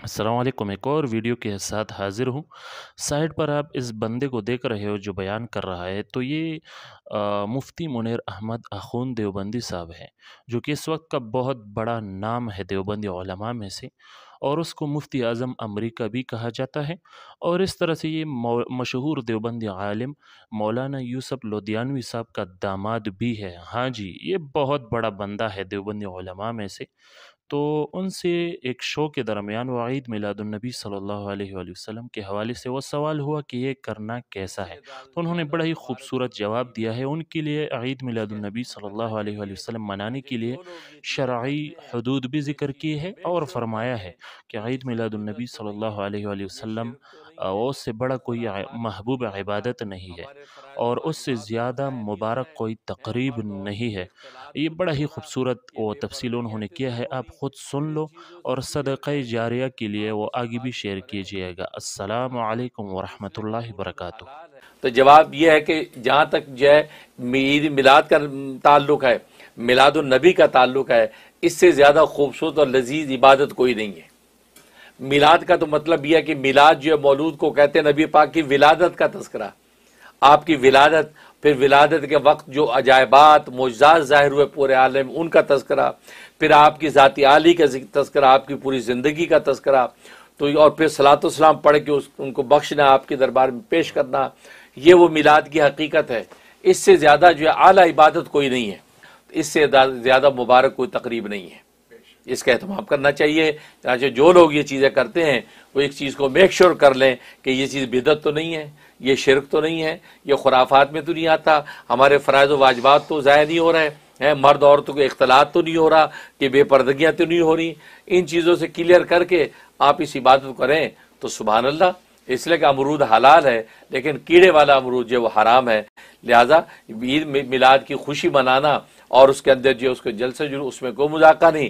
السلام علیکم، ایک اور ویڈیو کے ساتھ حاضر ہوں۔ سائٹ پر آپ اس بندے کو دیکھ رہے ہو جو بیان کر رہا ہے، تو یہ مفتی منیر احمد اخوند دیوبندی صاحب ہیں، جو کہ اس وقت کا بہت بڑا نام ہے دیوبندی علماء میں سے، اور اس کو مفتی اعظم امریکہ بھی کہا جاتا ہے۔ اور اس طرح سے یہ مشہور دیوبندی عالم مولانا یوسف لدھیانوی صاحب کا داماد بھی ہے۔ ہاں جی، یہ بہت بڑا بندہ ہے دیوبندی علماء میں سے۔ تو ان سے ایک شو کے درمیان وہ عید میلاد النبی صلی اللہ علیہ وآلہ وسلم کے حوالے سے وہ سوال ہوا کہ یہ کرنا کیسا ہے، تو انہوں نے بڑا ہی خوبصورت جواب دیا ہے۔ ان کے لیے عید میلاد النبی صلی اللہ علیہ وآلہ وسلم منانے کے لیے شرعی حدود بھی ذکر کی ہے، اور فرمایا ہے کہ عید میلاد النبی صلی اللہ علیہ وآلہ وسلم اس سے بڑا کوئی محبوب عبادت نہیں ہے، اور اس سے زیادہ مبارک کوئی تقریب نہیں ہے۔ یہ بڑا ہی خوبصورت وہ تفصیل انہوں نے کیا ہے، آپ خود سن لو، اور صدقہ جاریہ کے لیے وہ آگے بھی شیئر کیجئے گا۔ السلام علیکم ورحمۃ اللہ وبرکاتہ۔ تو جواب یہ ہے کہ جہاں تک جو ہے عید میلاد کا تعلق ہے، میلاد النبی کا تعلق ہے، اس سے زیادہ خوبصورت اور لذیذ عبادت کوئی نہیں ہے۔ میلاد کا تو مطلب یہ ہے کہ میلاد جو ہے مولود کو کہتے ہیں، نبی پاک کی ولادت کا تذکرہ، آپ کی ولادت، پھر ولادت کے وقت جو عجائبات معجزات ظاہر ہوئے پورے عالم، ان کا تذکرہ، پھر آپ کی ذات عالی کا تذکرہ، آپ کی پوری زندگی کا تذکرہ، تو اور پھر صلاۃ و سلام پڑھ کے ان کو بخشنا، آپ کے دربار میں پیش کرنا، یہ وہ میلاد کی حقیقت ہے۔ اس سے زیادہ جو ہے اعلیٰ عبادت کوئی نہیں ہے، اس سے زیادہ مبارک کوئی تقریب نہیں ہے۔ اس کا اہتمام کرنا چاہیے۔ چنانچہ جو لوگ یہ چیزیں کرتے ہیں وہ ایک چیز کو میک شور کر لیں کہ یہ چیز بدعت تو نہیں ہے، یہ شرک تو نہیں ہے، یہ خرافات میں تو نہیں آتا، ہمارے فرائض و واجبات تو ضائع نہیں ہو رہے ہیں، مرد عورتوں کے اختلاط تو نہیں ہو رہا، کہ بے پردگیاں تو نہیں ہو رہی۔ ان چیزوں سے کلیئر کر کے آپ اس عبادت کریں تو سبحان اللہ۔ اس لیے کہ امرود حلال ہے، لیکن کیڑے والا امرود جو وہ حرام ہے۔ لہٰذا عید میلاد کی خوشی منانا اور اس کے اندر جو اس کے جلسے جو اس میں کوئی مذاقہ نہیں۔